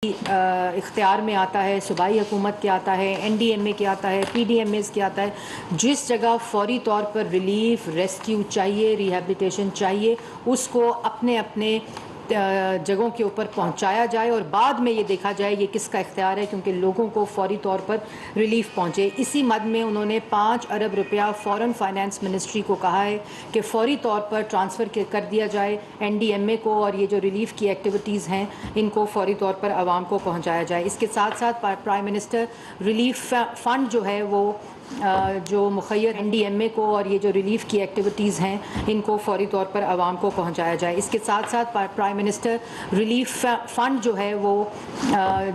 اختیار میں آتا ہے، صوبائی حکومت کے آتا ہے، NDMA کے آتا ہے، PDMAs کے آتا ہے، جس جگہ فوری طور پر ریلیف، ریسکیو چاہیے، ریہیبلیٹیشن چاہیے، اس کو اپنے اپنے جگہوں کے اوپر پہنچایا جائے اور بعد میں یہ دیکھا جائے یہ کس کا اختیار ہے، کیونکہ لوگوں کو فوری طور پر ریلیف پہنچے۔ اسی مد میں انہوں نے 5 ارب روپیہ فورن فائنانس منسٹری کو کہا ہے کہ فوری طور پر ٹرانسفر کر دیا جائے NDMA کو، اور یہ جو ریلیف کی ایکٹیویٹیز ہیں ان کو فوری طور پر عوام کو پہنچایا جائے۔ اس کے ساتھ ساتھ پرائم منسٹر ریلیف فنڈ جو ہے وہ جو مخیر NDMA کو اور یہ جو ریلیف کی ایکٹیویٹیز ہیں ان کو فوری طور پر عوام کو پہنچایا جائے۔ اس کے ساتھ ساتھ پرائم منسٹر ریلیف فنڈ جو ہے وہ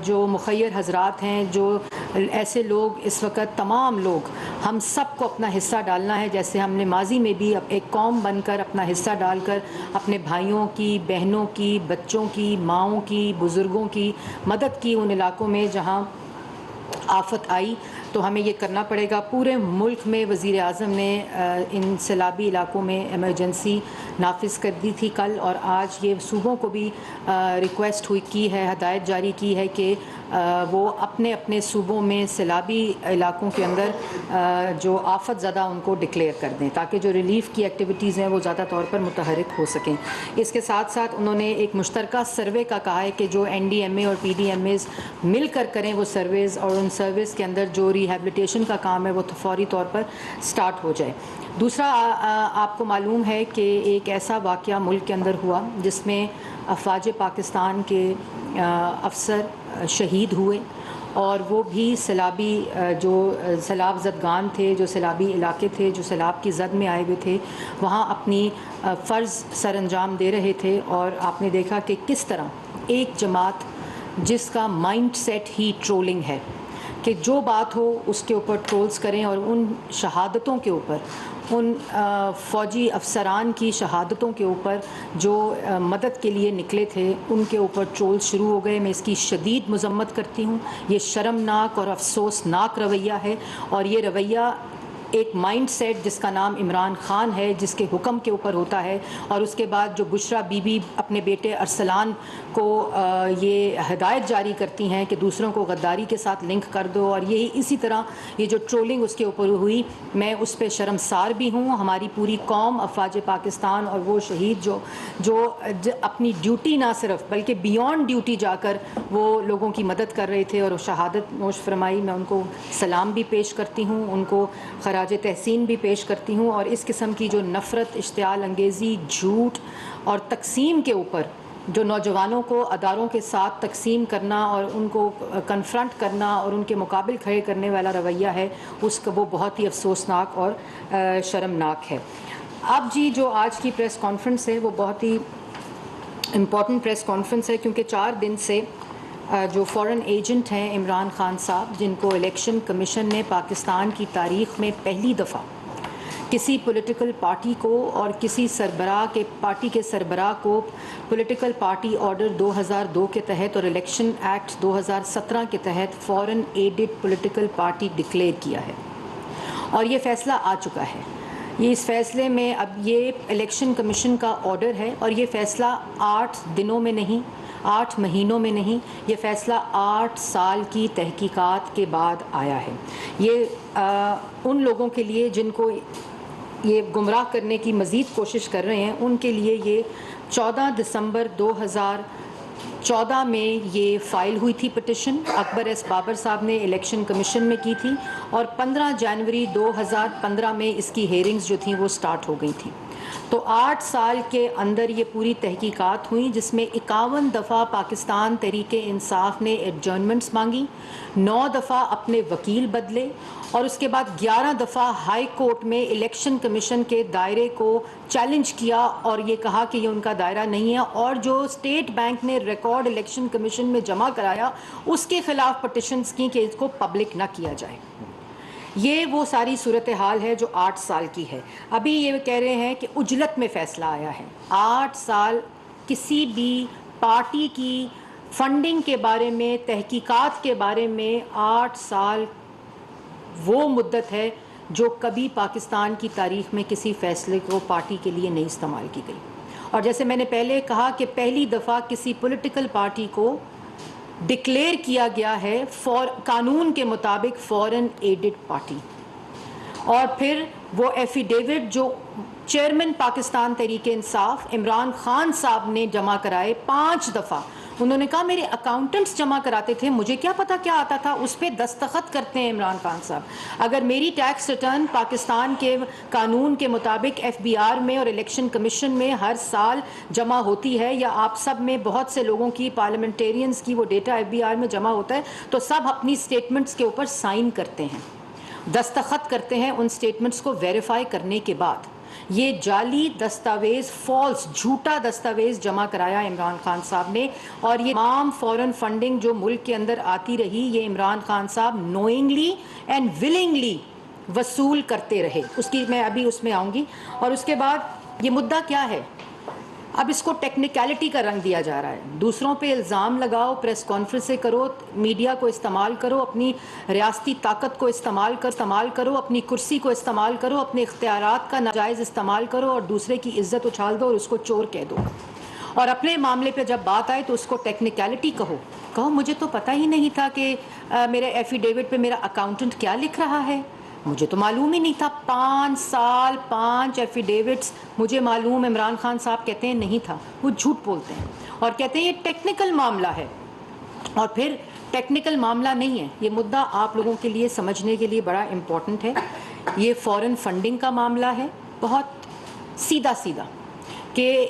جو مخیر حضرات ہیں، جو ایسے لوگ اس وقت تمام لوگ ہم سب کو اپنا حصہ ڈالنا ہے، جیسے ہم نے ماضی میں بھی ایک قوم بن کر اپنا حصہ ڈال کر اپنے بھائیوں کی، بہنوں کی، بچوں کی، ماؤں کی، بزرگوں کی مدد کی ان علاقوں میں جہاں آفت آئی، تو ہمیں یہ کرنا پڑے گا۔ پورے ملک میں وزیر اعظم نے ان سیلابی علاقوں میں ایمرجنسی نافذ کر دی تھی کل، اور آج یہ صوبوں کو بھی ریکویسٹ کی ہے، ہدایت جاری کی ہے کہ وہ اپنے اپنے صوبوں میں سیلابی علاقوں کے اندر جو آفت زدہ ان کو ڈکلیئر کر دیں، تاکہ جو ریلیف کی ایکٹیویٹیز ہیں وہ زیادہ طور پر متحرک ہو سکیں۔ اس کے ساتھ ساتھ انہوں نے ایک مشترکہ سروے کا کہا ہے کہ جو NDMA اور PDMAs مل کر کریں وہ سرویز، اور ان سرویز کے اندر جو ریہیبلیٹیشن کا کام ہے وہ فوری طور پر سٹارٹ ہو جائے۔ دوسرا، آپ کو معلوم ہے کہ ایک ایسا واقعہ ملک کے اندر ہوا جس میں افواج پاکستان کے افسر شہید ہوئے، اور وہ بھی سیلابی جو سیلاب زدگان تھے، جو سیلابی علاقے تھے، جو سیلاب کی زد میں آئے ہوئے تھے، وہاں اپنی فرض سر انجام دے رہے تھے۔ اور آپ نے دیکھا کہ کس طرح ایک جماعت جس کا مائنڈ سیٹ ہی ٹرولنگ ہے کہ جو بات ہو اس کے اوپر ٹرولز کریں، اور ان شہادتوں کے اوپر، ان فوجی افسران کی شہادتوں کے اوپر جو مدد کے لیے نکلے تھے ان کے اوپر ٹرول شروع ہو گئے۔ میں اس کی شدید مذمت کرتی ہوں۔ یہ شرمناک اور افسوسناک رویہ ہے، اور یہ رویہ ایک مائنڈ سیٹ جس کا نام عمران خان ہے، جس کے حکم کے اوپر ہوتا ہے، اور اس کے بعد جو بشرا بی بی اپنے بیٹے ارسلان کو یہ ہدایت جاری کرتی ہیں کہ دوسروں کو غداری کے ساتھ لنک کر دو، اور یہی اسی طرح یہ جو ٹرولنگ اس کے اوپر ہوئی، میں اس پہ شرمسار بھی ہوں۔ ہماری پوری قوم، افواج پاکستان اور وہ شہید جو اپنی ڈیوٹی نہ صرف بلکہ بیونڈ ڈیوٹی جا کر وہ لوگوں کی مدد کر رہے تھے اور شہادت نوش فرمائی، میں ان کو سلام بھی پیش کرتی ہوں، ان کو خراج تحسین بھی پیش کرتی ہوں۔ اور اس قسم کی جو نفرت، اشتعال انگیزی، جھوٹ اور تقسیم کے اوپر جو نوجوانوں کو اداروں کے ساتھ تقسیم کرنا اور ان کو کنفرنٹ کرنا اور ان کے مقابل کھڑے کرنے والا رویہ ہے، اس کا وہ بہت ہی افسوسناک اور شرمناک ہے۔ اب جی جو آج کی پریس کانفرنس ہے وہ بہت ہی امپورٹنٹ پریس کانفرنس ہے، کیونکہ 4 دن سے جو فورن ایجنٹ ہیں عمران خان صاحب، جن کو الیکشن کمیشن نے پاکستان کی تاریخ میں پہلی دفعہ کسی پولیٹیکل پارٹی کو اور کسی پارٹی کے سربراہ کو پولیٹیکل پارٹی آرڈر 2002 کے تحت اور الیکشن ایکٹ 2017 کے تحت فورن ایڈڈ پولیٹیکل پارٹی ڈکلیئر کیا ہے، اور یہ فیصلہ آ چکا ہے۔ یہ اس فیصلے میں اب یہ الیکشن کمیشن کا آرڈر ہے، اور یہ فیصلہ 8 دنوں میں نہیں، 8 مہینوں میں نہیں، یہ فیصلہ 8 سال کی تحقیقات کے بعد آیا ہے۔ یہ ان لوگوں کے لیے جن کو یہ گمراہ کرنے کی مزید کوشش کر رہے ہیں، ان کے لیے یہ 14 دسمبر 2014 میں یہ فائل ہوئی تھی پٹیشن، اکبر ایس بابر صاحب نے الیکشن کمیشن میں کی تھی، اور 15 جنوری 2015 میں اس کی ہیئرنگز جو تھیں وہ سٹارٹ ہو گئی تھیں۔ تو 8 سال کے اندر یہ پوری تحقیقات ہوئیں، جس میں 51 دفعہ پاکستان تحریک انصاف نے ایڈجرنمنٹس مانگی، 9 دفعہ اپنے وکیل بدلے، اور اس کے بعد 11 دفعہ ہائی کورٹ میں الیکشن کمیشن کے دائرے کو چیلنج کیا اور یہ کہا کہ یہ ان کا دائرہ نہیں ہے، اور جو اسٹیٹ بینک نے ریکارڈ الیکشن کمیشن میں جمع کرایا اس کے خلاف پٹیشنز کی کہ اس کو پبلک نہ کیا جائے۔ یہ وہ ساری صورتحال ہے جو 8 سال کی ہے۔ ابھی یہ کہہ رہے ہیں کہ عجلت میں فیصلہ آیا ہے۔ 8 سال کسی بھی پارٹی کی فنڈنگ کے بارے میں، تحقیقات کے بارے میں 8 سال وہ مدت ہے جو کبھی پاکستان کی تاریخ میں کسی فیصلے کو پارٹی کے لیے نہیں استعمال کی گئی۔ اور جیسے میں نے پہلے کہا کہ پہلی دفعہ کسی پولیٹیکل پارٹی کو ڈکلیئر کیا گیا ہے قانون کے مطابق فورن ایڈڈ پارٹی. اور پھر وہ ایفیڈیوٹ جو چیئرمین پاکستان تحریک انصاف عمران خان صاحب نے جمع کرائے 5 دفعہ. انہوں نے کہا میرے اکاؤنٹنٹس جمع کراتے تھے, مجھے کیا پتا کیا آتا تھا, اس پہ دستخط کرتے ہیں عمران خان صاحب. اگر میری ٹیکس ریٹرن پاکستان کے قانون کے مطابق FBR میں اور الیکشن کمیشن میں ہر سال جمع ہوتی ہے, یا آپ سب میں بہت سے لوگوں کی پارلیمنٹیرینز کی وہ ڈیٹا FBR میں جمع ہوتا ہے, تو سب اپنی سٹیٹمنٹس کے اوپر سائن کرتے ہیں, دستخط کرتے ہیں ان سٹیٹمنٹس کو ویریفائی کرنے کے بعد. یہ جعلی دستاویز, فالس, جھوٹا دستاویز جمع کرایا عمران خان صاحب نے. اور یہ تمام فورن فنڈنگ جو ملک کے اندر آتی رہی, یہ عمران خان صاحب نوئنگلی اینڈ ولنگلی وصول کرتے رہے. اس کی میں ابھی اس میں آؤں گی. اور اس کے بعد یہ مدعا کیا ہے, اب اس کو ٹیکنیکلٹی کا رنگ دیا جا رہا ہے. دوسروں پہ الزام لگاؤ, پریس کانفرنسیں کرو, میڈیا کو استعمال کرو, اپنی ریاستی طاقت کو استعمال کرو, اپنی کرسی کو استعمال کرو, اپنے اختیارات کا ناجائز استعمال کرو, اور دوسرے کی عزت اچھال دو اور اس کو چور کہہ دو. اور اپنے معاملے پہ جب بات آئے تو اس کو ٹیکنیکلٹی کہو مجھے تو پتہ ہی نہیں تھا کہ میرے ایفیڈیوٹ پہ میرا اکاؤنٹنٹ کیا لکھ رہا ہے, مجھے تو معلوم ہی نہیں تھا. 5 سال 5 ایفیڈیوٹس مجھے معلوم. عمران خان صاحب کہتے ہیں نہیں تھا, وہ جھوٹ بولتے ہیں اور کہتے ہیں یہ ٹیکنیکل معاملہ ہے. اور پھر ٹیکنیکل معاملہ نہیں ہے. یہ مدعا آپ لوگوں کے لیے سمجھنے کے لیے بڑا امپورٹنٹ ہے. یہ فورن فنڈنگ کا معاملہ ہے, بہت سیدھا کہ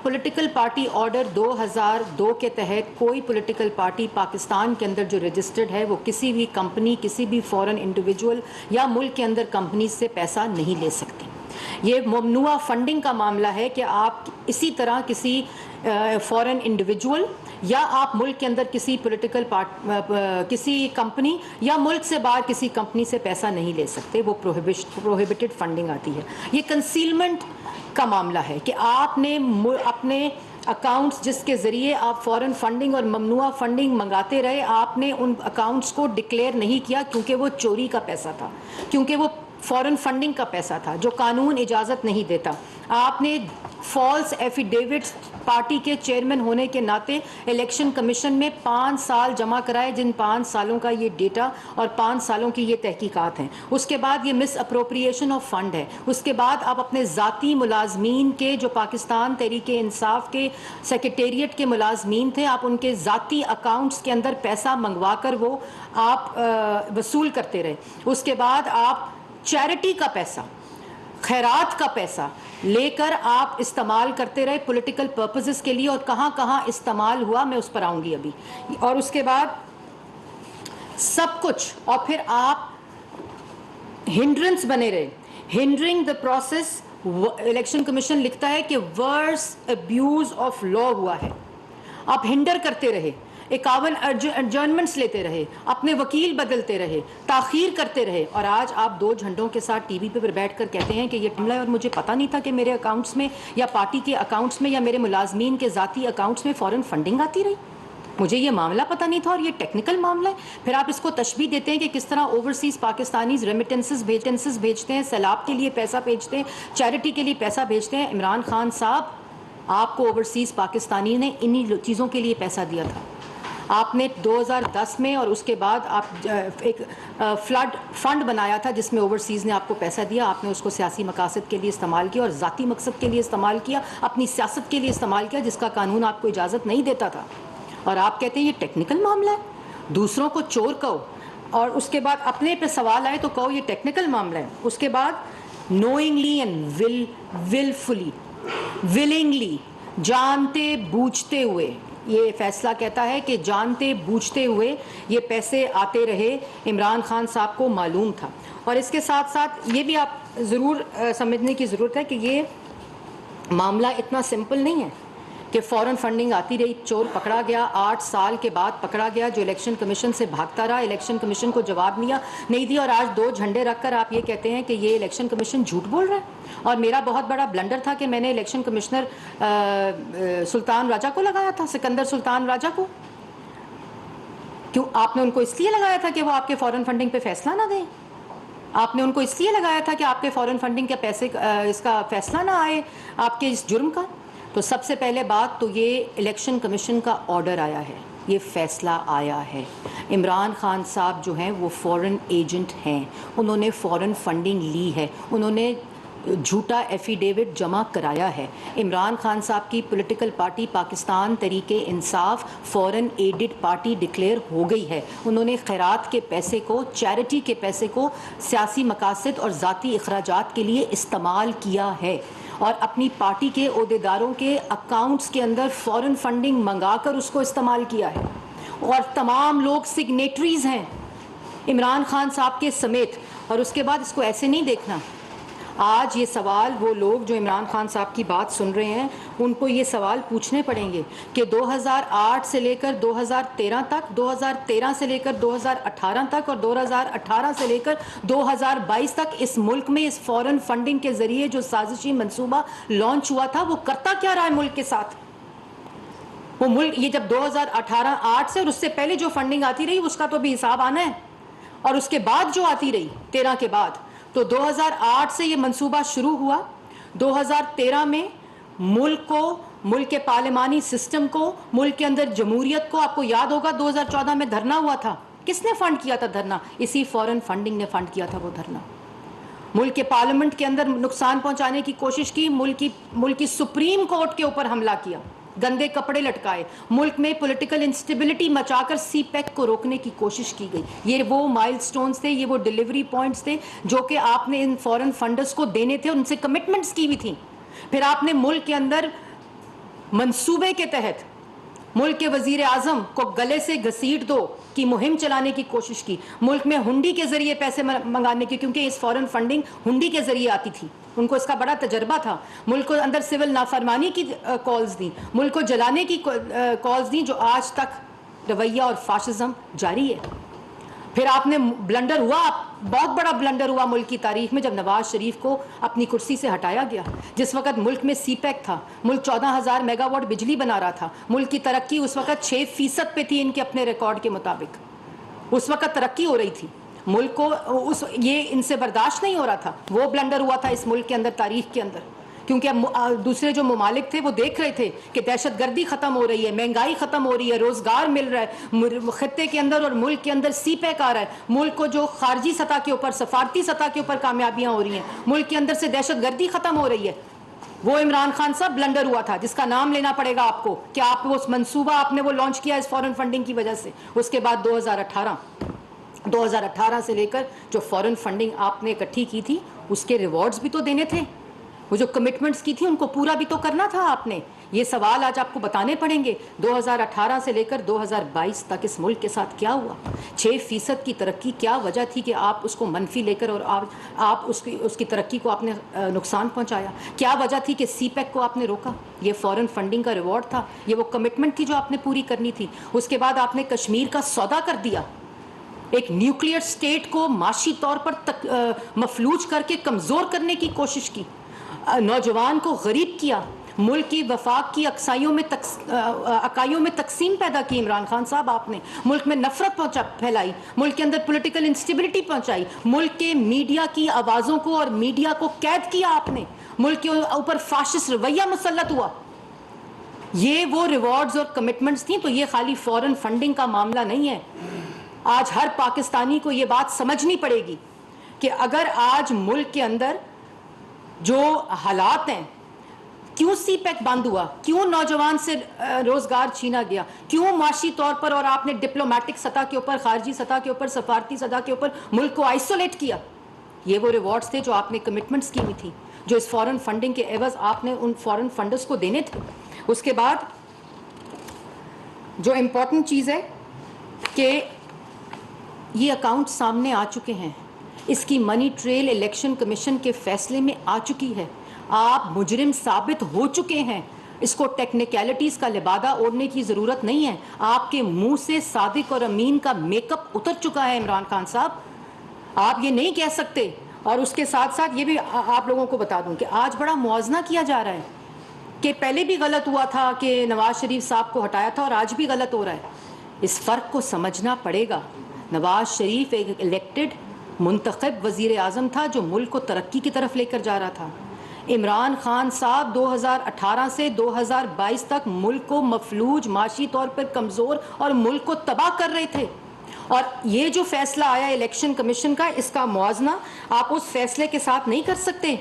پولیٹیکل پارٹی آرڈر 2002 کے تحت کوئی پولیٹیکل پارٹی پاکستان کے اندر جو رجسٹرڈ ہے وہ کسی بھی کمپنی, کسی بھی فورن انڈیویجول یا ملک کے اندر کمپنی سے پیسہ نہیں لے سکتے. یہ ممنوع فنڈنگ کا معاملہ ہے کہ آپ اسی طرح کسی فورن انڈیویجول یا آپ ملک کے اندر کسی پولیٹیکل کسی کمپنی یا ملک سے باہر کسی کمپنی سے پیسہ نہیں لے سکتے. وہ پروہیبٹڈ فنڈنگ آتی ہے. یہ کنسیلمنٹ کا معاملہ ہے کہ آپ نے اپنے اکاؤنٹس جس کے ذریعے آپ فورن فنڈنگ اور ممنوع فنڈنگ منگاتے رہے, آپ نے ان اکاؤنٹس کو ڈکلیئر نہیں کیا کیونکہ وہ چوری کا پیسہ تھا, کیونکہ وہ فورن فنڈنگ کا پیسہ تھا جو قانون اجازت نہیں دیتا. آپ نے فالس ایفیڈیوٹس پارٹی کے چیئرمین ہونے کے ناطے الیکشن کمیشن میں 5 سال جمع کرائے, جن 5 سالوں کا یہ ڈیٹا اور 5 سالوں کی یہ تحقیقات ہیں. اس کے بعد یہ مس اپروپریشن آف فنڈ ہے. اس کے بعد آپ اپنے ذاتی ملازمین کے جو پاکستان تحریک انصاف کے سیکریٹریٹ کے ملازمین تھے, آپ ان کے ذاتی اکاؤنٹس کے اندر پیسہ منگوا کر وہ آپ وصول کرتے رہے. اس کے بعد آپ چیریٹی کا پیسہ, خیرات کا پیسہ لے کر آپ استعمال کرتے رہے پولیٹیکل پرپزز کے لیے, اور کہاں کہاں استعمال ہوا میں اس پر آؤں گی ابھی. اور اس کے بعد سب کچھ, اور پھر آپ ہنڈرنس بنے رہے, hindering the process. Election commission لکھتا ہے کہ ورس ابیوز آف لا ہوا ہے. آپ ہنڈر کرتے رہے, 51 ایڈجرنمنٹس لیتے رہے, اپنے وکیل بدلتے رہے, تاخیر کرتے رہے, اور آج آپ 2 جھنڈوں کے ساتھ ٹی وی پہ بیٹھ کر کہتے ہیں کہ یہ معاملہ ہے اور مجھے پتہ نہیں تھا کہ میرے اکاؤنٹس میں یا پارٹی کے اکاؤنٹس میں یا میرے ملازمین کے ذاتی اکاؤنٹس میں فورن فنڈنگ آتی رہی, مجھے یہ معاملہ پتہ نہیں تھا اور یہ ٹیکنیکل معاملہ ہے. پھر آپ اس کو تشبیہ دیتے ہیں کہ کس طرح اوورسیز پاکستانیز ریمیٹنسز بھیجتے ہیں, سیلاب کے لیے پیسہ بھیجتے ہیں, چیریٹی کے لیے پیسہ بھیجتے ہیں. عمران خان صاحب, آپ کو اوورسیز پاکستانی نے انہی چیزوں کے لیے پیسہ دیا تھا. آپ نے 2010 میں اور اس کے بعد آپ ایک فلڈ فنڈ بنایا تھا جس میں اوورسیز نے آپ کو پیسہ دیا. آپ نے اس کو سیاسی مقاصد کے لیے استعمال کیا اور ذاتی مقصد کے لیے استعمال کیا, اپنی سیاست کے لیے استعمال کیا, جس کا قانون آپ کو اجازت نہیں دیتا تھا. اور آپ کہتے ہیں یہ ٹیکنیکل معاملہ ہے, دوسروں کو چور کہو, اور اس کے بعد اپنے پہ سوال آئے تو کہو یہ ٹیکنیکل معاملہ ہے. اس کے بعد نوئنگلی اینڈ ولفلی, ولنگلی, جانتے بوجھتے ہوئے, یہ فیصلہ کہتا ہے کہ جانتے بوجھتے ہوئے یہ پیسے آتے رہے. عمران خان صاحب کو معلوم تھا. اور اس کے ساتھ ساتھ یہ بھی آپ ضرور سمجھنے کی ضرورت ہے کہ یہ معاملہ اتنا سمپل نہیں ہے کہ فورن فنڈنگ آتی رہی, چور پکڑا گیا, 8 سال کے بعد پکڑا گیا جو الیکشن کمیشن سے بھاگتا رہا, الیکشن کمیشن کو جواب نہیں دیا, اور آج 2 جھنڈے رکھ کر آپ یہ کہتے ہیں کہ یہ الیکشن کمیشن جھوٹ بول رہا ہے. اور میرا بہت بڑا بلنڈر تھا کہ میں نے الیکشن کمشنر سلطان راجہ کو لگایا تھا, سکندر سلطان راجہ کو. کیوں آپ نے ان کو اس لیے لگایا تھا کہ وہ آپ کے فورن فنڈنگ پہ فیصلہ نہ دیں؟ آپ نے ان کو اس لیے لگایا تھا کہ آپ کے فورن فنڈنگ کے پیسے اس کا فیصلہ نہ آئے آپ کے اس جرم کا. تو سب سے پہلے بات تو یہ الیکشن کمیشن کا آرڈر آیا ہے, یہ فیصلہ آیا ہے. عمران خان صاحب جو ہیں وہ فورن ایجنٹ ہیں, انہوں نے فورن فنڈنگ لی ہے, انہوں نے جھوٹا ایفیڈیوٹ جمع کرایا ہے. عمران خان صاحب کی پولیٹیکل پارٹی پاکستان تحریک انصاف فورن ایڈڈ پارٹی ڈکلیئر ہو گئی ہے. انہوں نے خیرات کے پیسے کو, چیریٹی کے پیسے کو سیاسی مقاصد اور ذاتی اخراجات کے لیے استعمال کیا ہے, اور اپنی پارٹی کے عہدیداروں کے اکاؤنٹس کے اندر فورن فنڈنگ منگا کر اس کو استعمال کیا ہے, اور تمام لوگ سگنیٹریز ہیں عمران خان صاحب کے سمیت. اور اس کے بعد اس کو ایسے نہیں دیکھنا. آج یہ سوال وہ لوگ جو عمران خان صاحب کی بات سن رہے ہیں ان کو یہ سوال پوچھنے پڑیں گے کہ 2008 سے لے کر 2013 تک, 2013 سے لے کر 2018 تک, اور 2018 سے لے کر 2022 تک اس ملک میں اس فورن فنڈنگ کے ذریعے جو سازشی منصوبہ لانچ ہوا تھا وہ کرتا کیا رہا ہے ملک کے ساتھ. وہ ملک یہ جب 2018 سے اور اس سے پہلے جو فنڈنگ آتی رہی اس کا تو بھی حساب آنا ہے, اور اس کے بعد جو آتی رہی 13 کے بعد. تو 2008 سے یہ منصوبہ شروع ہوا, 2013 میں ملک کو, ملک کے پارلیمانی سسٹم کو, ملک کے اندر جمہوریت کو, آپ کو یاد ہوگا 2014 میں دھرنا ہوا تھا. کس نے فنڈ کیا تھا دھرنا؟ اسی فورن فنڈنگ نے فنڈ کیا تھا وہ دھرنا. ملک کے پارلیمنٹ کے اندر نقصان پہنچانے کی کوشش کی, ملک کی سپریم کورٹ کے اوپر حملہ کیا, گندے کپڑے لٹکائے, ملک میں پولیٹیکل انسٹیبلٹی مچا کر سی پیک کو روکنے کی کوشش کی گئی. یہ وہ مائل سٹونز تھے, یہ وہ ڈیلیوری پوائنٹس تھے جو کہ آپ نے ان فورن فنڈز کو دینے تھے, ان سے کمٹمنٹس کی ہوئی تھیں. پھر آپ نے ملک کے اندر منصوبے کے تحت ملک کے وزیر اعظم کو گلے سے گھسیٹ دو کی مہم چلانے کی کوشش کی, ملک میں ہنڈی کے ذریعے پیسے منگانے کی, کیونکہ اس فورن فنڈنگ ہنڈی کے ذریعے آتی تھی, ان کو اس کا بڑا تجربہ تھا. ملک کو اندر سول نافرمانی کی کالز دیں, ملک کو جلانے کی کالز دیں, جو آج تک رویہ اور فاشزم جاری ہے. پھر آپ نے بلنڈر ہوا, بہت بڑا بلنڈر ہوا ملک کی تاریخ میں جب نواز شریف کو اپنی کرسی سے ہٹایا گیا. جس وقت ملک میں سی پیک تھا, ملک 14,000 میگا واٹ بجلی بنا رہا تھا, ملک کی ترقی اس وقت 6% پہ تھی ان کے اپنے ریکارڈ کے مطابق. اس وقت ترقی ہو رہی تھی, ملک کو یہ ان سے برداشت نہیں ہو رہا تھا. وہ بلنڈر ہوا تھا اس ملک کے اندر, تاریخ کے اندر, کیونکہ دوسرے جو ممالک تھے وہ دیکھ رہے تھے کہ دہشت گردی ختم ہو رہی ہے, مہنگائی ختم ہو رہی ہے, روزگار مل رہا ہے, خطے کے اندر اور ملک کے اندر سی پیک آ رہا ہے, ملک کو جو خارجی سطح کے اوپر, سفارتی سطح کے اوپر کامیابیاں ہو رہی ہیں, ملک کے اندر سے دہشت گردی ختم ہو رہی ہے. وہ عمران خان صاحب بلنڈر ہوا تھا جس کا نام لینا پڑے گا آپ کو, کہ آپ وہ منصوبہ آپ نے وہ لانچ کیا اس فورن فنڈنگ کی وجہ سے. اس کے بعد 2018 سے لے کر جو فورن فنڈنگ آپ نے اکٹھی کی تھی اس کے ریوارڈز بھی تو دینے تھے, وہ جو کمٹمنٹس کی تھی ان کو پورا بھی تو کرنا تھا آپ نے. یہ سوال آج آپ کو بتانے پڑیں گے 2018 سے لے کر 2022 تک اس ملک کے ساتھ کیا ہوا. 6% کی ترقی, کیا وجہ تھی کہ آپ اس کو منفی لے کر اور آپ اس کی ترقی کو آپ نے نقصان پہنچایا؟ کیا وجہ تھی کہ سی پیک کو آپ نے روکا؟ یہ فورن فنڈنگ کا ریوارڈ تھا, یہ وہ کمٹمنٹ تھی جو آپ نے پوری کرنی تھی. اس کے بعد آپ نے کشمیر کا سودا کر دیا, ایک نیوکلیئر سٹیٹ کو معاشی طور پر مفلوج کر کے کمزور کرنے کی کوشش کی, نوجوان کو غریب کیا, ملک کی وفاق کی اکائیوں میں تقسیم پیدا کی عمران خان صاحب آپ نے, ملک میں نفرت پھیلائی, ملک کے اندر پولیٹیکل انسٹیبلٹی پہنچائی, ملک کے میڈیا کی آوازوں کو اور میڈیا کو قید کیا آپ نے, ملک کے اوپر فاشسٹ رویہ مسلط ہوا. یہ وہ ریوارڈز اور کمٹمنٹس تھیں. تو یہ خالی فورن فنڈنگ کا معاملہ نہیں ہے. آج ہر پاکستانی کو یہ بات سمجھنی پڑے گی کہ اگر آج ملک کے اندر جو حالات ہیں, کیوں سی پیک بند ہوا, کیوں نوجوان سے روزگار چھینا گیا, کیوں معاشی طور پر اور آپ نے ڈپلومیٹک سطح کے اوپر, خارجی سطح کے اوپر, سفارتی سطح کے اوپر ملک کو آئسولیٹ کیا, یہ وہ ریوارڈز تھے جو آپ نے کمٹمنٹس کی ہوئی تھی, جو اس فورن فنڈنگ کے عوض آپ نے ان فورن فنڈز کو دینے تھے. اس کے بعد جو امپورٹنٹ چیز ہے کہ یہ اکاؤنٹ سامنے آ چکے ہیں, اس کی منی ٹریل الیکشن کمیشن کے فیصلے میں آ چکی ہے, آپ مجرم ثابت ہو چکے ہیں, اس کو ٹیکنیکلٹیز کا لبادہ اوڑھنے کی ضرورت نہیں ہے. آپ کے منہ سے صادق اور امین کا میک اپ اتر چکا ہے عمران خان صاحب, آپ یہ نہیں کہہ سکتے. اور اس کے ساتھ ساتھ یہ بھی آپ لوگوں کو بتا دوں کہ آج بڑا موازنہ کیا جا رہا ہے کہ پہلے بھی غلط ہوا تھا کہ نواز شریف صاحب کو ہٹایا تھا اور آج بھی غلط ہو رہا ہے. اس فرق کو سمجھنا پڑے گا. نواز شریف ایک الیکٹڈ منتخب وزیر اعظم تھا جو ملک کو ترقی کی طرف لے کر جا رہا تھا. عمران خان صاحب 2018 سے 2022 تک ملک کو مفلوج، معاشی طور پر کمزور اور ملک کو تباہ کر رہے تھے. اور یہ جو فیصلہ آیا الیکشن کمیشن کا، اس کا موازنہ آپ اس فیصلے کے ساتھ نہیں کر سکتے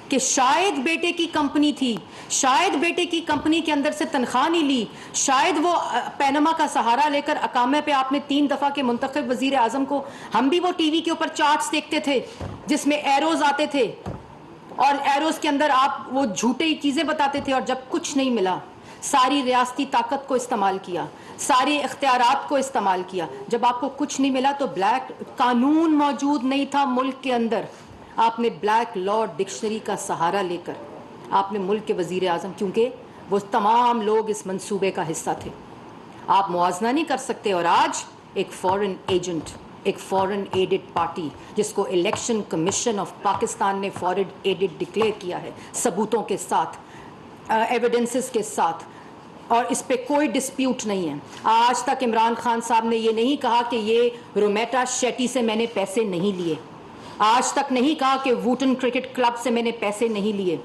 کہ شاید بیٹے کی کمپنی تھی، شاید بیٹے کی کمپنی کے اندر سے تنخواہ نہیں لی، شاید وہ پینما کا سہارا لے کر اقامے پہ آپ نے 3 دفعہ کے منتخب وزیر اعظم کو، ہم بھی وہ ٹی وی کے اوپر چارٹس دیکھتے تھے جس میں ایروز آتے تھے اور ایروز کے اندر آپ وہ جھوٹی چیزیں بتاتے تھے، اور جب کچھ نہیں ملا ساری ریاستی طاقت کو استعمال کیا، سارے اختیارات کو استعمال کیا. جب آپ کو کچھ نہیں ملا تو بلیک قانون موجود نہیں تھا ملک کے اندر، آپ نے بلیک لا ڈکشنری کا سہارا لے کر آپ نے ملک کے وزیر اعظم، کیونکہ وہ تمام لوگ اس منصوبے کا حصہ تھے، آپ موازنہ نہیں کر سکتے. اور آج ایک فورن ایجنٹ، ایک فورن ایڈڈ پارٹی جس کو الیکشن کمیشن آف پاکستان نے فورن ایڈڈ ڈکلیئر کیا ہے، ثبوتوں کے ساتھ، ایویڈنسز کے ساتھ، اور اس پہ کوئی ڈسپیوٹ نہیں ہے. آج تک عمران خان صاحب نے یہ نہیں کہا کہ یہ رومیٹا شیٹی سے میں نے پیسے نہیں لیے، آج تک نہیں کہا کہ ووٹن کرکٹ کلب سے میں نے پیسے نہیں لیے،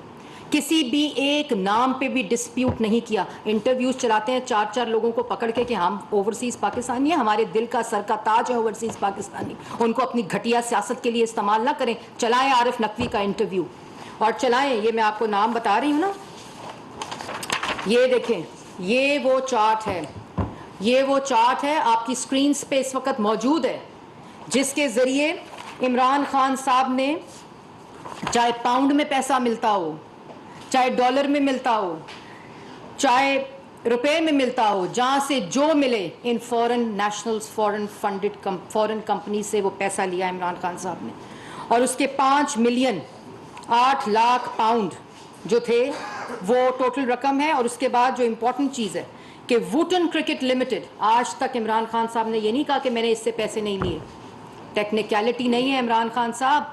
کسی بھی ایک نام پہ بھی ڈسپیوٹ نہیں کیا. انٹرویوز چلاتے ہیں 4 لوگوں کو پکڑ کے کہ ہم اوورسیز پاکستانی ہیں، ہمارے دل کا سر کا تاج ہے اوورسیز پاکستانی، ان کو اپنی گھٹیا سیاست کے لیے استعمال نہ کریں. چلائیں عارف نقوی کا انٹرویو، اور چلائیں، یہ میں آپ کو نام بتا رہی ہوں نا، یہ دیکھیں، یہ وہ چارٹ ہے، یہ وہ چارٹ ہے آپ کی سکرینز پہ اس وقت موجود ہے، جس کے ذریعے عمران خان صاحب نے، چاہے پاؤنڈ میں پیسہ ملتا ہو، چاہے ڈالر میں ملتا ہو، چاہے روپے میں ملتا ہو، جہاں سے جو ملے، ان فورن نیشنلز، فورن فنڈڈ فورن کمپنی سے وہ پیسہ لیا عمران خان صاحب نے. اور اس کے 5 ملین 8 لاکھ پاؤنڈ جو تھے وہ ٹوٹل رقم ہے. اور اس کے بعد جو امپورٹنٹ چیز ہے کہ ووٹن کرکٹ لمیٹڈ، آج تک عمران خان صاحب نے یہ نہیں کہا کہ میں نے اس سے پیسے نہیں لیے. ٹیکنیکلٹی نہیں ہے عمران خان صاحب،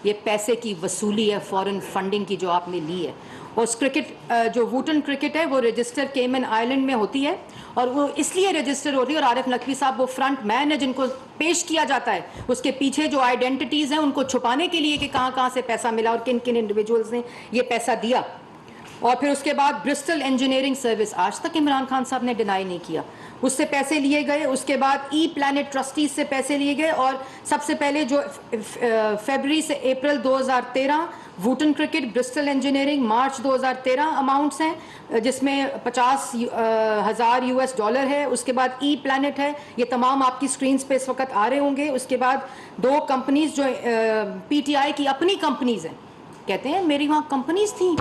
یہ پیسے کی وصولی ہے، فورن فنڈنگ کی جو آپ نے لی ہے. اور کرکٹ جو ووٹن کرکٹ ہے وہ رجسٹر کیمن آئلینڈ میں ہوتی ہے، اور وہ اس لیے رجسٹر ہوتی ہے، اور عارف نقوی صاحب وہ فرنٹ مین ہے جن کو پیش کیا جاتا ہے، اس کے پیچھے جو آئیڈینٹیٹیز ہیں ان کو چھپانے کے لیے کہ کہاں کہاں سے پیسہ ملا اور کن کن انڈیویجولز نے یہ پیسہ دیا. اور پھر اس کے بعد برسٹل انجینئرنگ سروس، آج تک عمران خان صاحب نے ڈینائی نہیں کیا، اس سے پیسے لیے گئے. اس کے بعد ای پلانٹ ٹرسٹیز سے پیسے لیے گئے، اور سب سے پہلے جو فیبرری سے اپریل 2013 ووٹن cricket, Bristol engineering March 2013 amounts ہیں جس میں $50,000 ہے. اس کے بعد ای پلانٹ ہے، یہ تمام آپ کی سکرینز پہ اس وقت آ رہے ہوں گے. اس کے بعد 2 کمپنیز جو پی ٹی آئی کی اپنی کمپنیز ہیں، کہتے ہیں میری وہاں کمپنیز تھیں،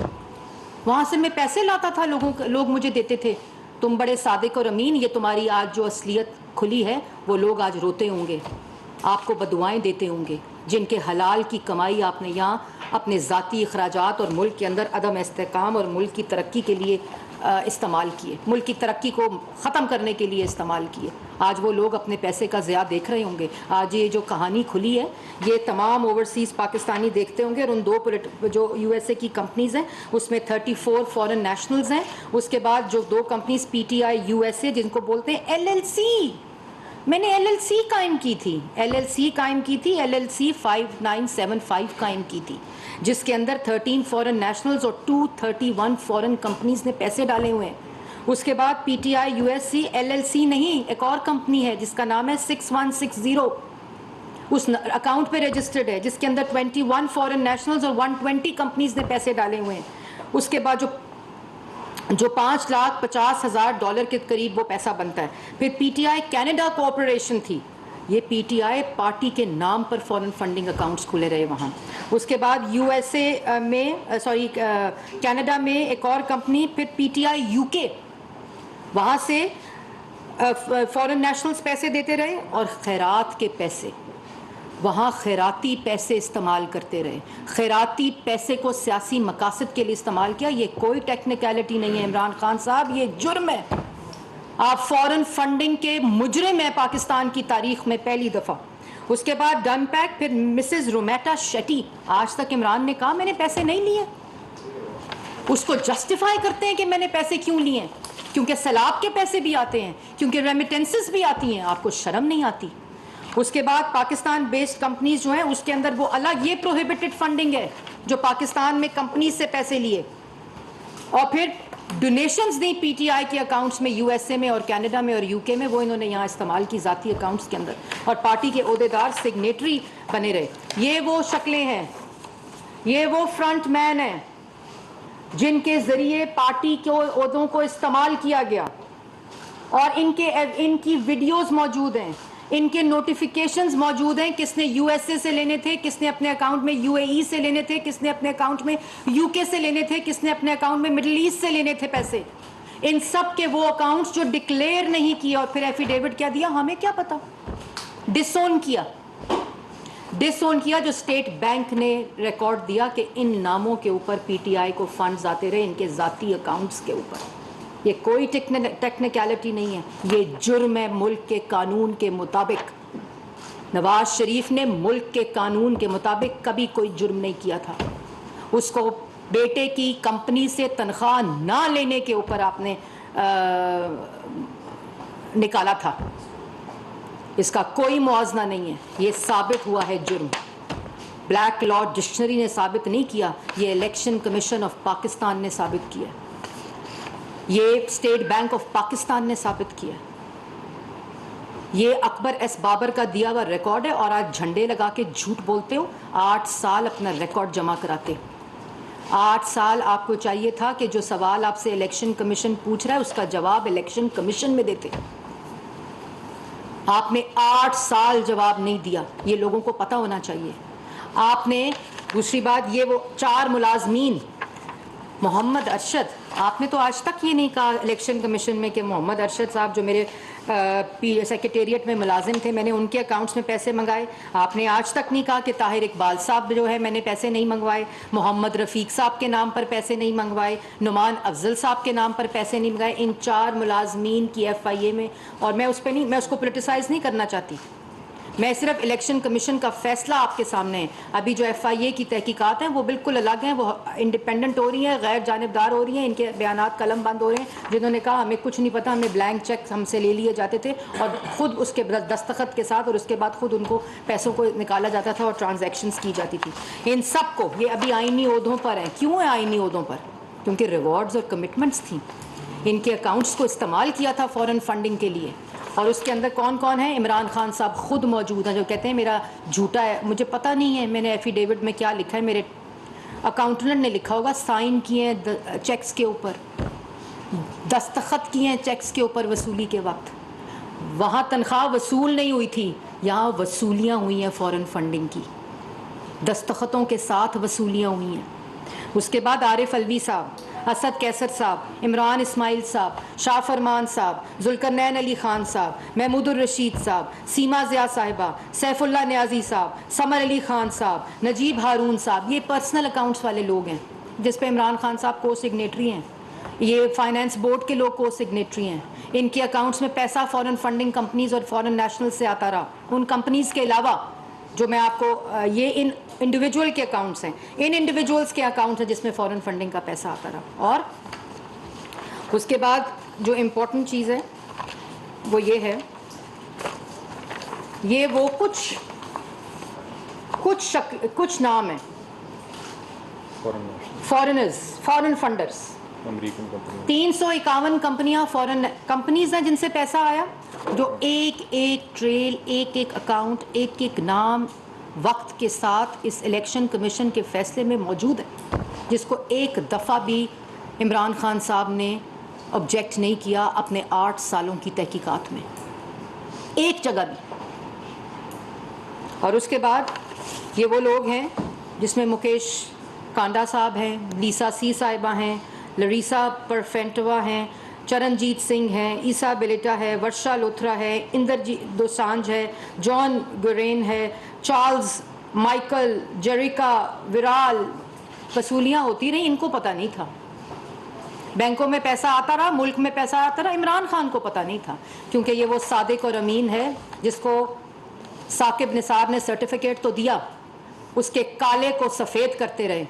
وہاں سے میں پیسے لاتا تھا، لوگ مجھے دیتے تھے. تم بڑے صادق اور امین، یہ تمہاری آج جو اصلیت کھلی ہے وہ لوگ آج روتے ہوں گے، آپ کو بددعائیں دیتے ہوں گے، جن کے حلال کی کمائی آپ نے یہاں اپنے ذاتی اخراجات اور ملک کے اندر عدم استحکام اور ملک کی ترقی کے لیے استعمال کیے، ملک کی ترقی کو ختم کرنے کے لیے استعمال کیے. آج وہ لوگ اپنے پیسے کا ضیاع دیکھ رہے ہوں گے. آج یہ جو کہانی کھلی ہے یہ تمام اوورسیز پاکستانی دیکھتے ہوں گے. اور ان 2 جو یو ایس اے کی کمپنیز ہیں اس میں 34 فورن نیشنلز ہیں. اس کے بعد جو 2 companies P T I U S A جن کو بولتے ہیں ایل ایل سی، میں نے ایل ایل سی قائم کی تھی، ایل ایل سی قائم کی تھی، ایل ایل سی 5975 قائم کی تھی، جس کے اندر 13 فورن نیشنلز اور 231 فورن کمپنیز نے پیسے ڈالے ہوئے ہیں. اس کے بعد P T I U S C, L L C نہیں، ایک اور کمپنی ہے جس کا نام ہے 6160، اس اکاؤنٹ پہ رجسٹرڈ ہے، جس کے اندر 21 فورن نیشنلز اور 120 کمپنیز نے پیسے ڈالے ہوئے ہیں. اس کے بعد جو $5,50,000 کے قریب وہ پیسہ بنتا ہے. پھر پی ٹی آئی کینیڈا کوآپریشن تھی، یہ پی ٹی آئی پارٹی کے نام پر فورن فنڈنگ اکاؤنٹس کھلے رہے وہاں. اس کے بعد یو ایس اے میں کینیڈا میں ایک اور کمپنی، پھر پی ٹی آئی یو کے، وہاں سے فورن نیشنلز پیسے دیتے رہے، اور خیرات کے پیسے، وہاں خیراتی پیسے استعمال کرتے رہے، خیراتی پیسے کو سیاسی مقاصد کے لیے استعمال کیا. یہ کوئی ٹیکنیکلٹی نہیں ہے عمران خان صاحب، یہ جرم ہے. آپ فورن فنڈنگ کے مجرم ہیں پاکستان کی تاریخ میں پہلی دفعہ. اس کے بعد ڈن پیک، پھر مسز رومیٹا شیٹی، آج تک عمران نے کہا میں نے پیسے نہیں لیے. اس کو جسٹیفائی کرتے ہیں کہ میں نے پیسے کیوں لیے ہیں، کیونکہ سیلاب کے پیسے بھی آتے ہیں، کیونکہ ریمیٹنسز بھی آتی ہیں. آپ کو شرم نہیں آتی؟ اس کے بعد پاکستان بیسڈ کمپنیز جو ہیں اس کے اندر وہ الگ یہ پروہیبٹڈ فنڈنگ ہے جو پاکستان میں کمپنیز سے پیسے لیے اور پھر ڈونیشنز دی پی ٹی آئی کے اکاؤنٹس میں یو ایس اے میں اور کینیڈا میں اور یو کے میں وہ انہوں نے یہاں استعمال کی ذاتی اکاؤنٹس کے اندر اور پارٹی کے عہدیدار سگنیٹری بنے رہے. یہ وہ شکلیں ہیں, یہ وہ فرنٹ مین ہیں جن کے ذریعے پارٹی کے عہدوں کو استعمال کیا گیا اور ان کی ویڈیوز موجود ہیں, ان کے نوٹیفیکیشنز موجود ہیں, کس نے یو ایس اے سے لینے تھے, کس نے اپنے اکاؤنٹ میں یو اے ای سے لینے تھے, کس نے اپنے اکاؤنٹ میں یو کے سے لینے تھے, کس نے اپنے اکاؤنٹ میں مڈل ایسٹ سے لینے تھے پیسے. ان سب کے وہ اکاؤنٹس جو ڈکلیئر نہیں کیا اور پھر ایفیڈیوٹ کیا دیا, ہمیں کیا پتا, ڈس اون کیا جو اسٹیٹ بینک نے ریکارڈ دیا کہ ان ناموں کے اوپر پی ٹی آئی کو فنڈز آتے رہے, ان کے ذاتی اکاؤنٹس کے اوپر. یہ کوئی ٹیکنیکلٹی نہیں ہے, یہ جرم ہے ملک کے قانون کے مطابق. نواز شریف نے ملک کے قانون کے مطابق کبھی کوئی جرم نہیں کیا تھا. اس کو بیٹے کی کمپنی سے تنخواہ نہ لینے کے اوپر آپ نے نکالا تھا. اس کا کوئی موازنہ نہیں ہے, یہ ثابت ہوا ہے جرم. بلیک لا ڈکشنری نے ثابت نہیں کیا, یہ الیکشن کمیشن آف پاکستان نے ثابت کیا, یہ اسٹیٹ بینک آف پاکستان نے ثابت کیا. یہ اکبر ایس بابر کا دیا ہوا ریکارڈ ہے اور آج جھنڈے لگا کے جھوٹ بولتے ہو. 8 سال اپنا ریکارڈ جمع کراتے, 8 سال آپ کو چاہیے تھا کہ جو سوال آپ سے الیکشن کمیشن پوچھ رہا ہے اس کا جواب الیکشن کمیشن میں دیتے. آپ نے 8 سال جواب نہیں دیا, یہ لوگوں کو پتہ ہونا چاہیے. آپ نے دوسری بات, یہ وہ 4 ملازمین محمد ارشد, آپ نے تو آج تک یہ نہیں کہا الیکشن کمیشن میں کہ محمد ارشد صاحب جو میرے سیکریٹریٹ میں ملازم تھے, میں نے ان کے اکاؤنٹس میں پیسے منگائے. آپ نے آج تک نہیں کہا کہ طاہر اقبال صاحب جو ہے میں نے پیسے نہیں منگوائے, محمد رفیق صاحب کے نام پر پیسے نہیں منگوائے, نعمان افضل صاحب کے نام پر پیسے نہیں منگائے. ان 4 ملازمین کی ایف آئی اے میں, اور میں اس پہ نہیں, میں اس کو پولیٹیسائز نہیں کرنا چاہتی, میں صرف الیکشن کمیشن کا فیصلہ آپ کے سامنے ہے. ابھی جو ایف آئی اے کی تحقیقات ہیں وہ بالکل الگ ہیں, وہ انڈیپینڈنٹ ہو رہی ہیں, غیر جانبدار ہو رہی ہیں, ان کے بیانات قلم بند ہو رہے ہیں. جنہوں نے کہا ہمیں کچھ نہیں پتا, ہمیں بلینک چیک ہم سے لے لیے جاتے تھے اور خود اس کے دستخط کے ساتھ اور اس کے بعد خود ان کو پیسوں کو نکالا جاتا تھا اور ٹرانزیکشنز کی جاتی تھی. ان سب کو یہ ابھی آئینی عہدوں پر ہیں. کیوں ہیں آئینی عہدوں پر؟ کیونکہ ریوارڈز اور کمٹمنٹس تھیں. ان کے اکاؤنٹس کو استعمال کیا تھا فورن فنڈنگ کے لیے. اور اس کے اندر کون کون ہیں؟ عمران خان صاحب خود موجود ہیں جو کہتے ہیں میرا جھوٹا ہے, مجھے پتہ نہیں ہے میں نے ایفیڈیوٹ میں کیا لکھا ہے, میرے اکاؤنٹنٹ نے لکھا ہوگا, سائن کیے ہیں چیکس کے اوپر, دستخط کیے ہیں چیکس کے اوپر وصولی کے وقت. وہاں تنخواہ وصول نہیں ہوئی تھی, یہاں وصولیاں ہوئی ہیں فورن فنڈنگ کی, دستخطوں کے ساتھ وصولیاں ہوئی ہیں. اس کے بعد عارف الوی صاحب, اسد کیسر صاحب, عمران اسماعیل صاحب, شاہ فرمان صاحب, ذوالقرنین علی خان صاحب, محمود الرشید صاحب, سیما ضیاء صاحبہ, سیف اللہ نیازی صاحب, سمر علی خان صاحب, نجیب ہارون صاحب, یہ پرسنل اکاؤنٹس والے لوگ ہیں جس پہ عمران خان صاحب کو سگنیٹری ہیں. یہ فائنانس بورڈ کے لوگ کو سگنیٹری ہیں. ان کے اکاؤنٹس میں پیسہ فورن فنڈنگ کمپنیز اور فورن نیشنل سے آتا رہا. ان کمپنیز کے علاوہ جو میں آپ کو یہ ان انڈیویجول کے اکاؤنٹس ہیں, ان انڈیویجولس کے اکاؤنٹس ہیں جس میں فورن فنڈنگ کا پیسہ آتا رہا. اور اس کے بعد جو امپورٹنٹ چیز ہے وہ یہ ہے, یہ وہ کچھ نام ہیں فورن فنڈرز. 351 کمپنیاں فورن کمپنیز ہیں جن سے پیسہ آیا, جو ایک ایک ٹریل, ایک ایک اکاؤنٹ, ایک ایک نام وقت کے ساتھ اس الیکشن کمیشن کے فیصلے میں موجود ہے, جس کو ایک دفعہ بھی عمران خان صاحب نے آبجیکٹ نہیں کیا اپنے 8 سالوں کی تحقیقات میں, ایک جگہ بھی. اور اس کے بعد یہ وہ لوگ ہیں جس میں مکیش کانڈا صاحب ہیں, لیسا سی صاحبہ ہیں, لریسا پرفینٹوا ہیں, چرنجیت سنگھ ہیں, عیسیٰ بلیٹا ہے, ورشا لوتھرا ہے, اندرجیت دوسانجھ ہے, جان گورین ہے, چارلز مائیکل, جیریکا ویرال. وصولیاں ہوتی رہی, ان کو پتہ نہیں تھا. بینکوں میں پیسہ آتا رہا, ملک میں پیسہ آتا رہا, عمران خان کو پتہ نہیں تھا, کیونکہ یہ وہ صادق اور امین ہے جس کو ثاقب نثار نے سرٹیفکیٹ تو دیا, اس کے کالے کو سفید کرتے رہے,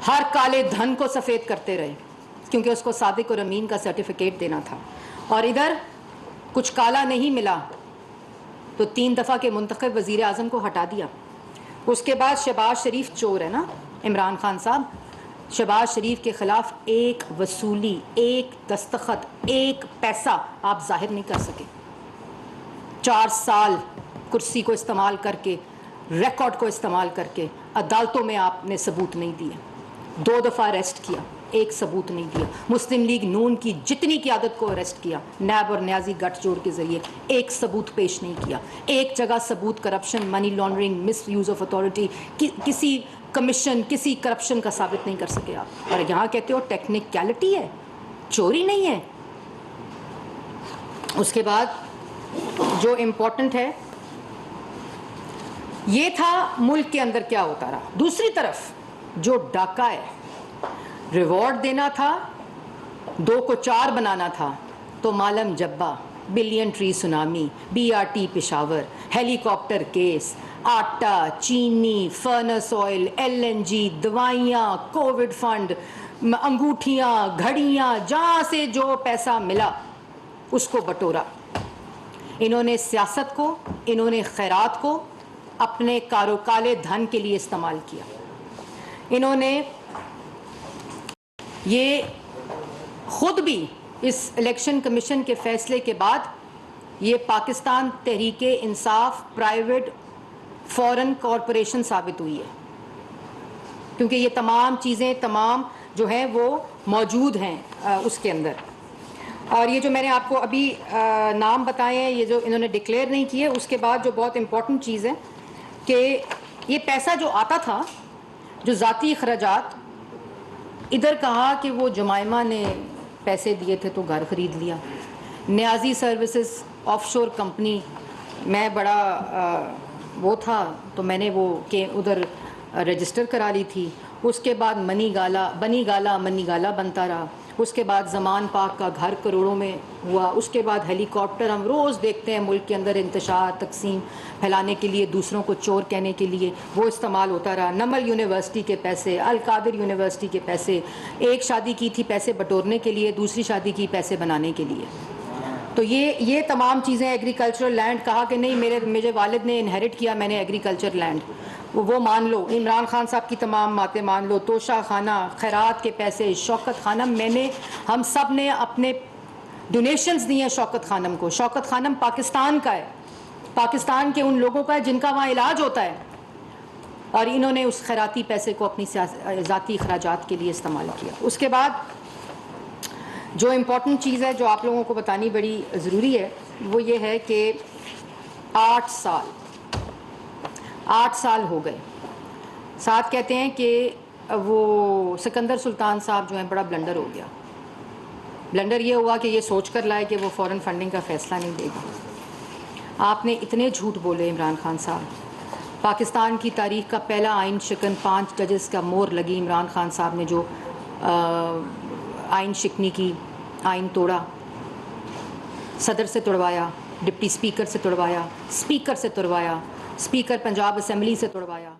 ہر کالے دھن کو سفید کرتے رہے, کیونکہ اس کو صادق اور امین کا سرٹیفکیٹ دینا تھا. اور ادھر کچھ کالا نہیں ملا, تو 3 دفعہ کے منتخب وزیر اعظم کو ہٹا دیا. اس کے بعد شہباز شریف چور ہے نا عمران خان صاحب, شہباز شریف کے خلاف ایک وصولی, ایک دستخط, ایک پیسہ آپ ظاہر نہیں کر سکے. 4 سال کرسی کو استعمال کر کے, ریکارڈ کو استعمال کر کے عدالتوں میں آپ نے ثبوت نہیں دیے. 2 دفعہ اریسٹ کیا, ایک ثبوت نہیں دیا. مسلم لیگ نون کی جتنی قیادت کو اریسٹ کیا نیب اور نیازی گٹھ جوڑ کے ذریعے, ایک ثبوت پیش نہیں کیا. ایک جگہ ثبوت corruption, money laundering, miss use of authority, کسی کمیشن, کسی کرپشن کا ثابت نہیں کر سکے آپ. اور یہاں کہتے ہو ٹیکنیکلٹی ہے, چوری نہیں ہے. اس کے بعد جو امپورٹنٹ ہے یہ تھا ملک کے اندر کیا ہوتا رہا. دوسری طرف جو ڈاکہ ہے, ریوارڈ دینا تھا, 2 کو 4 بنانا تھا, تو Malam Jabba, billion tree tsunami, BRT Peshawar, helicopter case, آٹا, چینی, فرنس آئل, LNG, دوائیاں, کووڈ فنڈ, انگوٹھیاں, گھڑیاں, جہاں سے جو پیسہ ملا اس کو بٹورا. انہوں نے سیاست کو, انہوں نے خیرات کو اپنے کالے دھن کے لیے استعمال کیا. انہوں نے یہ خود بھی اس الیکشن کمیشن کے فیصلے کے بعد یہ پاکستان تحریک انصاف پرائیویٹ فورن کارپوریشن ثابت ہوئی ہے, کیونکہ یہ تمام چیزیں تمام جو ہیں وہ موجود ہیں اس کے اندر. اور یہ جو میں نے آپ کو ابھی نام بتائے ہیں, یہ جو انہوں نے ڈکلیئر نہیں کیے. اس کے بعد جو بہت امپورٹنٹ چیز ہے کہ یہ پیسہ جو آتا تھا, جو ذاتی اخراجات, ادھر کہا کہ وہ جمائمہ نے پیسے دیے تھے تو گھر خرید لیا. نیازی سروسز آف شور کمپنی, میں بڑا وہ تھا تو میں نے وہ کہ ادھر رجسٹر کرا لی تھی. اس کے بعد بنی گالا منی گالا بنتا رہا. اس کے بعد زمان پاک کا گھر کروڑوں میں ہوا. اس کے بعد ہیلی کاپٹر ہم روز دیکھتے ہیں ملک کے اندر انتشار تقسیم پھیلانے کے لیے, دوسروں کو چور کہنے کے لیے, وہ استعمال ہوتا رہا. نمل یونیورسٹی کے پیسے, القادر یونیورسٹی کے پیسے, ایک شادی کی تھی پیسے بٹورنے کے لیے, دوسری شادی کی پیسے بنانے کے لیے. تو یہ تمام چیزیں. ایگریکلچرل لینڈ کہا کہ نہیں میرے والد نے انہیرٹ کیا, میں نے ایگریکلچر لینڈ, وہ مان لو. عمران خان صاحب کی تمام باتیں مان لو. توشہ خانہ, خیرات کے پیسے, شوکت خانم, ہم سب نے اپنے ڈونیشنز دی ہیں شوکت خانم کو. شوکت خانم پاکستان کا ہے, پاکستان کے ان لوگوں کا ہے جن کا وہاں علاج ہوتا ہے, اور انہوں نے اس خیراتی پیسے کو اپنی ذاتی اخراجات کے لیے استعمال کیا. اس کے بعد جو امپورٹنٹ چیز ہے جو آپ لوگوں کو بتانی بڑی ضروری ہے وہ یہ ہے کہ 8 سال ہو گئے. ساتھ کہتے ہیں کہ وہ سکندر سلطان صاحب جو ہیں بڑا بلنڈر ہو گیا. بلنڈر یہ ہوا کہ یہ سوچ کر لائے کہ وہ فورن فنڈنگ کا فیصلہ نہیں دے گا. آپ نے اتنے جھوٹ بولے عمران خان صاحب. پاکستان کی تاریخ کا پہلا آئین شکن 5 ججز کا مور لگی عمران خان صاحب نے جو آئین شکنی کی, آئین توڑا, صدر سے توڑوایا, ڈپٹی اسپیکر سے توڑوایا, اسپیکر سے توڑوایا, اسپیکر پنجاب اسمبلی سے توڑوایا.